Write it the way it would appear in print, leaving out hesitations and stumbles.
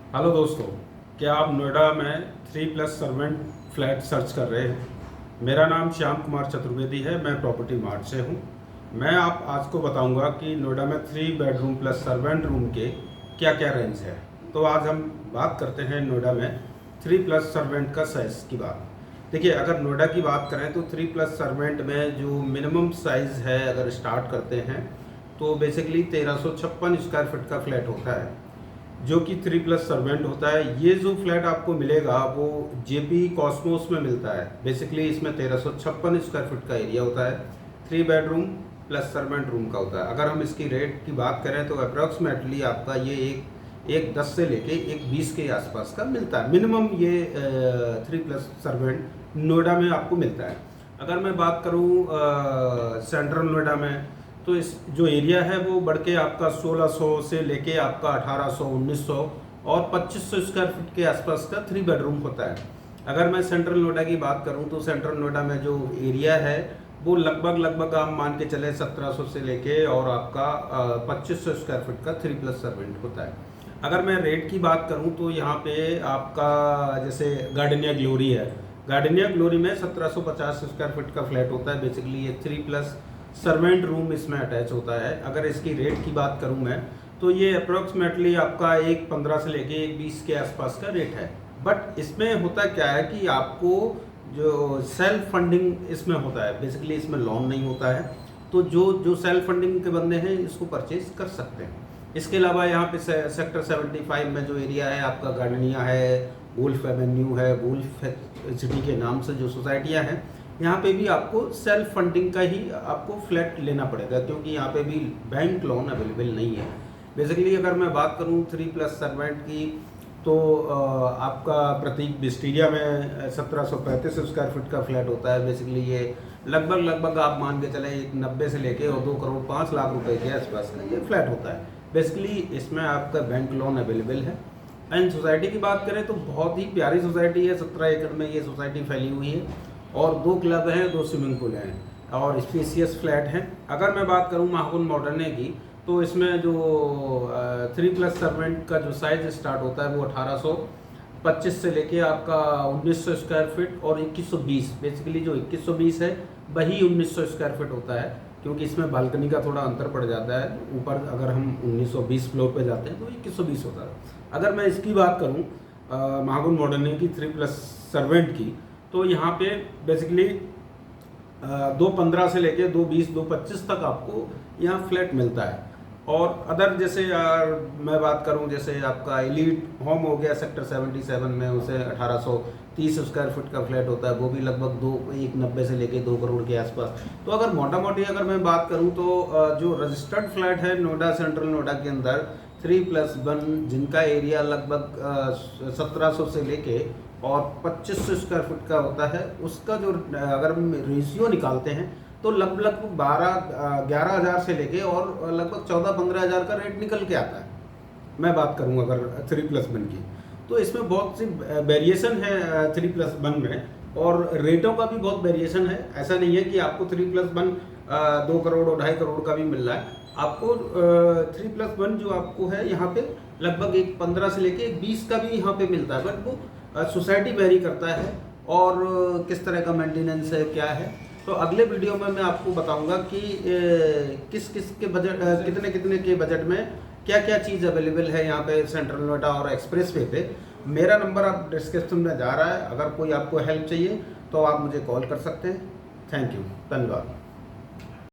Hello दोस्तों, क्या आप नोएडा में 3+ सर्वेंट फ्लैट सर्च कर रहे हैं? मेरा नाम श्याम कुमार चतुर्वेदी है। मैं प्रॉपर्टी मार्ट से हूं। मैं आप आज को बताऊंगा कि नोएडा में 3 बेडरूम प्लस सर्वेंट रूम के क्या क्या रेंज है। तो आज हम बात करते हैं नोएडा में 3+ सर्वेंट का साइज़ की बात। देखिए, अगर नोएडा की बात करें तो 3+ सर्वेंट में जो मिनिमम साइज़ है, अगर स्टार्ट करते हैं तो बेसिकली 1356 स्क्वायर फीट का फ्लैट होता है, जो कि 3+ सर्वेंट होता है। ये जो फ्लैट आपको मिलेगा वो जेपी कॉस्मोस में मिलता है। बेसिकली इसमें 1356 स्क्वायर फीट का एरिया होता है, 3 बेडरूम प्लस सर्वेंट रूम का होता है। अगर हम इसकी रेट की बात करें तो अप्रॉक्सीमेटली आपका ये एक 10 से लेके एक 20 के आसपास का मिलता है। मिनिमम ये 3+ सर्वेंट नोएडा में आपको मिलता है। अगर मैं बात करूँ सेंट्रल नोएडा में, तो इस जो एरिया है वो बढ़ के आपका 1600 से लेके आपका 1800, 1900 और 2500 स्क्वायर फीट के आसपास का 3 बेडरूम होता है। अगर मैं सेंट्रल नोएडा की बात करूं तो सेंट्रल नोएडा में जो एरिया है वो लगभग आप मान के चले 1700 से लेके और आपका 2500 स्क्वायर फीट का 3+ सर्वेंट होता है। अगर मैं रेट की बात करूं तो यहाँ पे आपका जैसे गार्डनिया ग्लोरी है। गार्डनिया ग्लोरी में 1750 स्क्वायर फीट का फ्लैट होता है। बेसिकली ये 3+ सर्वेंट रूम इसमें अटैच होता है। अगर इसकी रेट की बात करूं मैं तो ये अप्रोक्सीमेटली आपका एक 15 से लेके एक 20 के आसपास का रेट है। बट इसमें होता क्या है कि आपको जो सेल्फ फंडिंग इसमें होता है, बेसिकली इसमें लोन नहीं होता है। तो जो जो सेल्फ फंडिंग के बंदे हैं इसको परचेज कर सकते हैं। इसके अलावा यहाँ पे सेक्टर 75 में जो एरिया है आपका गार्डनिया है, वुल्फ एवेन्यू है, वुल्फ सिटी के नाम से जो सोसाइटियाँ हैं, यहाँ पे भी आपको सेल्फ फंडिंग का ही आपको फ्लैट लेना पड़ेगा, क्योंकि यहाँ पे भी बैंक लोन अवेलेबल नहीं है। बेसिकली अगर मैं बात करूँ 3+ सर्वेंट की तो आपका प्रतीक बिस्टीरिया में 1735 स्क्वायर फीट का फ्लैट होता है। बेसिकली ये लगभग आप मान के चले 90 से लेके और 2 करोड़ 5 लाख रुपए के आसपास का ये फ्लैट होता है। बेसिकली इसमें आपका बैंक लोन अवेलेबल है। एंड सोसाइटी की बात करें तो बहुत ही प्यारी सोसाइटी है। 17 एकड़ में ये सोसाइटी फैली हुई है और 2 क्लब हैं, 2 स्विमिंग पूल हैं और स्पेसियस फ्लैट हैं। अगर मैं बात करूँ महाकुंड मॉडर्न की तो इसमें जो 3+ सर्वेंट का जो साइज स्टार्ट होता है वो 1825 से लेके आपका 1900 स्क्वायर फीट और 2120। बेसिकली जो 2120 है वही 1900 स्क्वायर फीट होता है, क्योंकि इसमें बालकनी का थोड़ा अंतर पड़ जाता है। ऊपर अगर हम 1920 फ्लोर पे जाते हैं तो 2120 होता है। अगर मैं इसकी बात करूँ महाकुंड मॉडर्न की 3+ सर्वेंट की, तो यहाँ पे बेसिकली 215 से लेके 220 225 तक आपको यहाँ फ्लैट मिलता है। और अदर जैसे यार मैं बात करूँ, जैसे आपका एलीट होम हो गया सेक्टर 77 में, उसे 1830 स्क्वायर फीट का फ्लैट होता है। वो भी लगभग 190 से लेके 2 करोड़ के आसपास। तो अगर मोटा मोटी अगर मैं बात करूँ तो जो रजिस्टर्ड फ्लैट है नोएडा सेंट्रल नोएडा के अंदर 3+1 जिनका एरिया लगभग 1700 से लेके और 2500 स्क्वायर फीट का होता है, उसका जो अगर हम रेशियो निकालते हैं तो लगभग 11,000 से लेके और लगभग 14-15 हज़ार का रेट निकल के आता है। मैं बात करूं अगर 3+1 की, तो इसमें बहुत सी वेरिएशन है 3+1 में, और रेटों का भी बहुत वेरिएशन है। ऐसा नहीं है कि आपको 3+1 2 करोड़ और 2.5 करोड़ का भी मिल रहा है। आपको 3+1 जो आपको है यहाँ पे लगभग एक 15 से लेके एक 20 का भी यहाँ पे मिलता है। बट वो सोसाइटी वेरी करता है और किस तरह का मेंटेनेंस है क्या है। तो अगले वीडियो में मैं आपको बताऊंगा कि किस किस के बजट, कितने कितने के बजट में क्या क्या चीज़ अवेलेबल है यहाँ पे सेंट्रल नोएडा और एक्सप्रेस वे पे। मेरा नंबर आप डिस्क्रिप्शन में जा रहा है। अगर कोई आपको हेल्प चाहिए तो आप मुझे कॉल कर सकते हैं। थैंक यू, धन्यवाद।